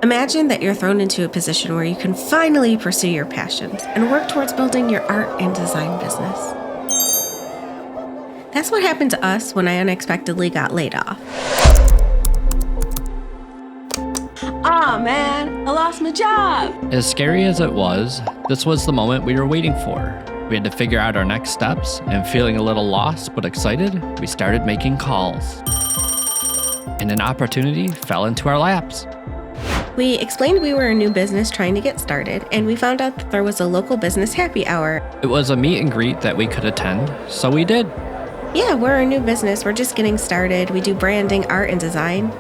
Imagine that you're thrown into a position where you can finally pursue your passions and work towards building your art and design business. That's what happened to us when I unexpectedly got laid off. Aw, man, I lost my job. As scary as it was, this was the moment we were waiting for. We had to figure out our next steps, and feeling a little lost but excited, we started making calls. And an opportunity fell into our laps. We explained we were a new business trying to get started, and we found out that there was a local business happy hour. It was a meet and greet that we could attend, so we did. Yeah, we're a new business. We're just getting started. We do branding, art, and design.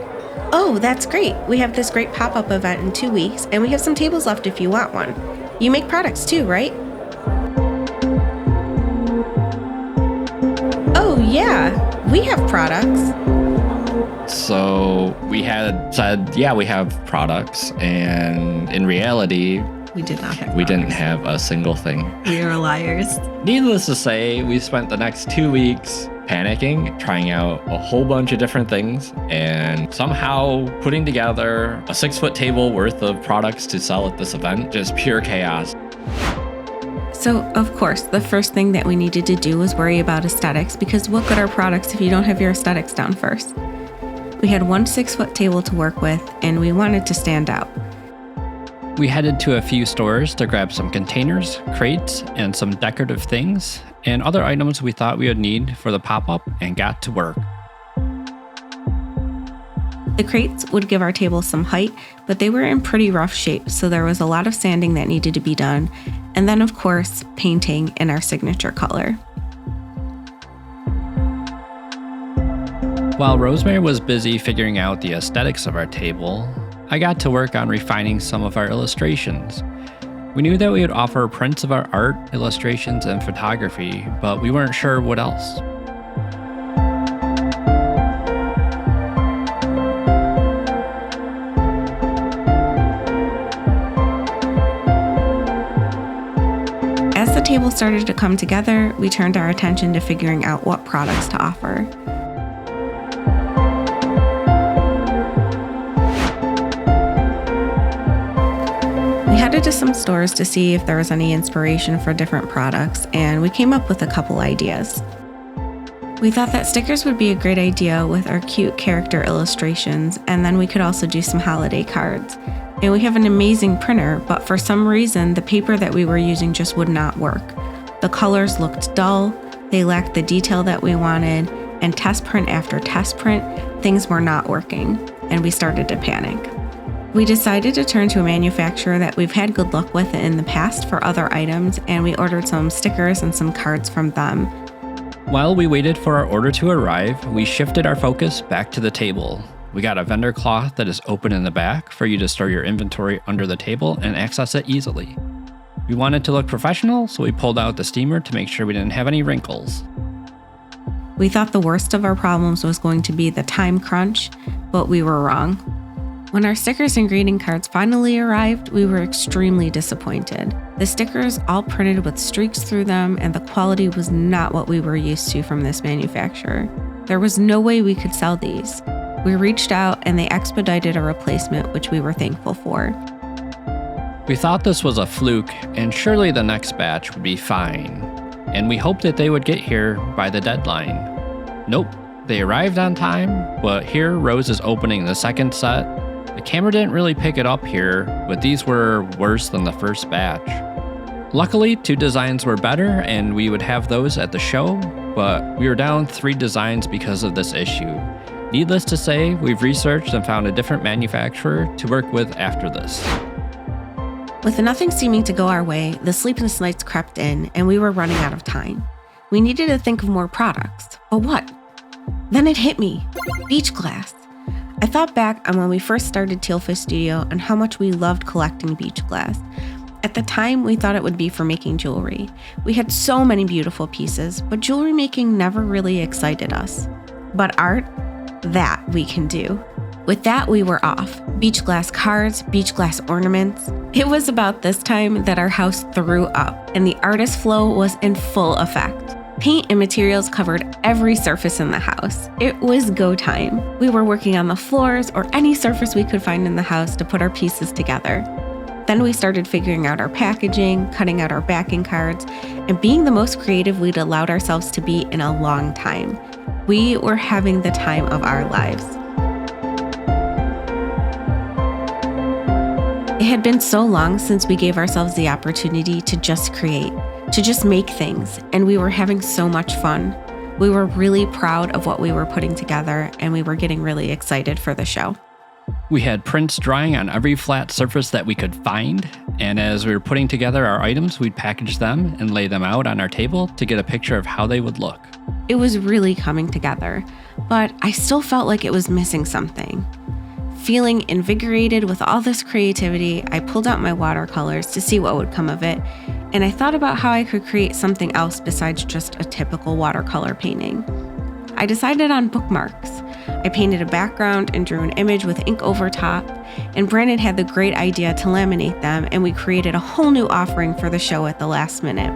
Oh, that's great. We have this great pop-up event in 2 weeks, and we have some tables left if you want one. You make products too, right? Oh, yeah, we have products. So we had said, yeah, we have products, and in reality, We did not have we didn't have a single thing. We are liars. Needless to say, we spent the next 2 weeks panicking, trying out a whole bunch of different things, and somehow putting together a 6-foot table worth of products to sell at this event. Just pure chaos. So, of course, the first thing that we needed to do was worry about aesthetics, because what good are products if you don't have your aesthetics down first? We had one 6-foot table to work with, and we wanted to stand out. We headed to a few stores to grab some containers, crates, and some decorative things, and other items we thought we would need for the pop-up, and got to work. The crates would give our table some height, but they were in pretty rough shape, so there was a lot of sanding that needed to be done, and then of course, painting in our signature color. While Rosemary was busy figuring out the aesthetics of our table, I got to work on refining some of our illustrations. We knew that we would offer prints of our art, illustrations, and photography, but we weren't sure what else. As the table started to come together, we turned our attention to figuring out what products to offer. We headed to some stores to see if there was any inspiration for different products, and we came up with a couple ideas. We thought that stickers would be a great idea with our cute character illustrations, and then we could also do some holiday cards. And we have an amazing printer, but for some reason, the paper that we were using just would not work. The colors looked dull, they lacked the detail that we wanted, and test print after test print, things were not working, and we started to panic. We decided to turn to a manufacturer that we've had good luck with in the past for other items, and we ordered some stickers and some cards from them. While we waited for our order to arrive, we shifted our focus back to the table. We got a vendor cloth that is open in the back for you to store your inventory under the table and access it easily. We wanted to look professional, so we pulled out the steamer to make sure we didn't have any wrinkles. We thought the worst of our problems was going to be the time crunch, but we were wrong. When our stickers and greeting cards finally arrived, we were extremely disappointed. The stickers all printed with streaks through them, and the quality was not what we were used to from this manufacturer. There was no way we could sell these. We reached out and they expedited a replacement, which we were thankful for. We thought this was a fluke, and surely the next batch would be fine. And we hoped that they would get here by the deadline. Nope, they arrived on time, but here Rose is opening the second set. The camera didn't really pick it up here, but these were worse than the first batch. Luckily, 2 designs were better, and we would have those at the show, but we were down 3 designs because of this issue. Needless to say, we've researched and found a different manufacturer to work with after this. With nothing seeming to go our way, the sleepless nights crept in, and we were running out of time. We needed to think of more products, but what? Then it hit me, beach glass. I thought back on when we first started Tealfish Studio and how much we loved collecting beach glass. At the time, we thought it would be for making jewelry. We had so many beautiful pieces, but jewelry making never really excited us. But art, that we can do. With that, we were off. Beach glass cards, beach glass ornaments. It was about this time that our house threw up, and the artist flow was in full effect. Paint and materials covered every surface in the house. It was go time. We were working on the floors or any surface we could find in the house to put our pieces together. Then we started figuring out our packaging, cutting out our backing cards, and being the most creative we'd allowed ourselves to be in a long time. We were having the time of our lives. It had been so long since we gave ourselves the opportunity to just create, to just make things, and we were having so much fun. We were really proud of what we were putting together, and we were getting really excited for the show. We had prints drying on every flat surface that we could find, and as we were putting together our items, we'd package them and lay them out on our table to get a picture of how they would look. It was really coming together, but I still felt like it was missing something. Feeling invigorated with all this creativity, I pulled out my watercolors to see what would come of it, and I thought about how I could create something else besides just a typical watercolor painting. I decided on bookmarks. I painted a background and drew an image with ink over top, and Brandon had the great idea to laminate them, and we created a whole new offering for the show at the last minute.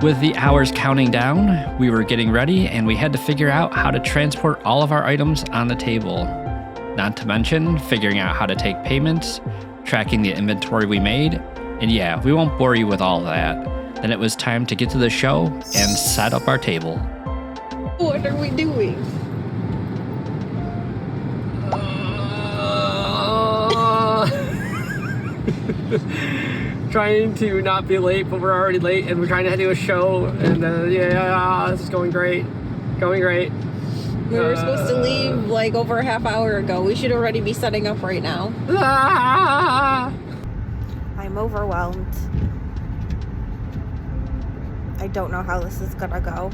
With the hours counting down, we were getting ready and we had to figure out how to transport all of our items on the table. Not to mention figuring out how to take payments, tracking the inventory we made, and yeah, we won't bore you with all that. Then it was time to get to the show and set up our table. What are we doing? Trying to not be late, but we're already late, and we're trying to do a show, and this is going great. Going great. We were supposed to leave like over a half hour ago. We should already be setting up right now. I'm overwhelmed. I don't know how this is gonna go.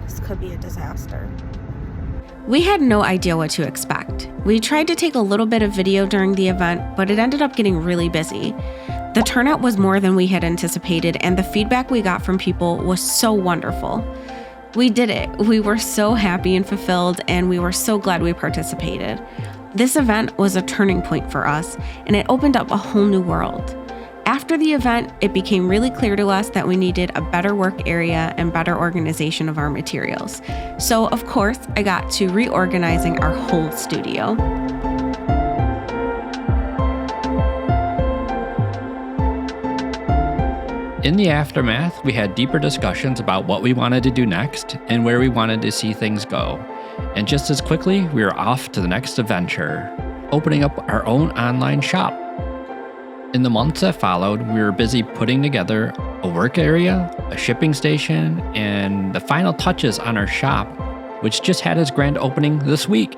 This could be a disaster. We had no idea what to expect. We tried to take a little bit of video during the event, but it ended up getting really busy. The turnout was more than we had anticipated, and the feedback we got from people was so wonderful. We did it. We were so happy and fulfilled, and we were so glad we participated. This event was a turning point for us, and it opened up a whole new world. After the event, it became really clear to us that we needed a better work area and better organization of our materials. So, of course, I got to reorganizing our whole studio. In the aftermath, we had deeper discussions about what we wanted to do next and where we wanted to see things go. And just as quickly, we were off to the next adventure, opening up our own online shop. In the months that followed, we were busy putting together a work area, a shipping station, and the final touches on our shop, which just had its grand opening this week.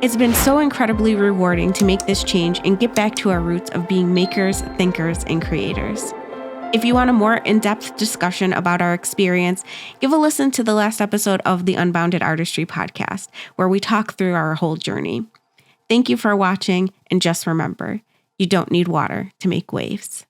It's been so incredibly rewarding to make this change and get back to our roots of being makers, thinkers, and creators. If you want a more in-depth discussion about our experience, give a listen to the last episode of the Unbounded Artistry podcast, where we talk through our whole journey. Thank you for watching, and just remember, you don't need water to make waves.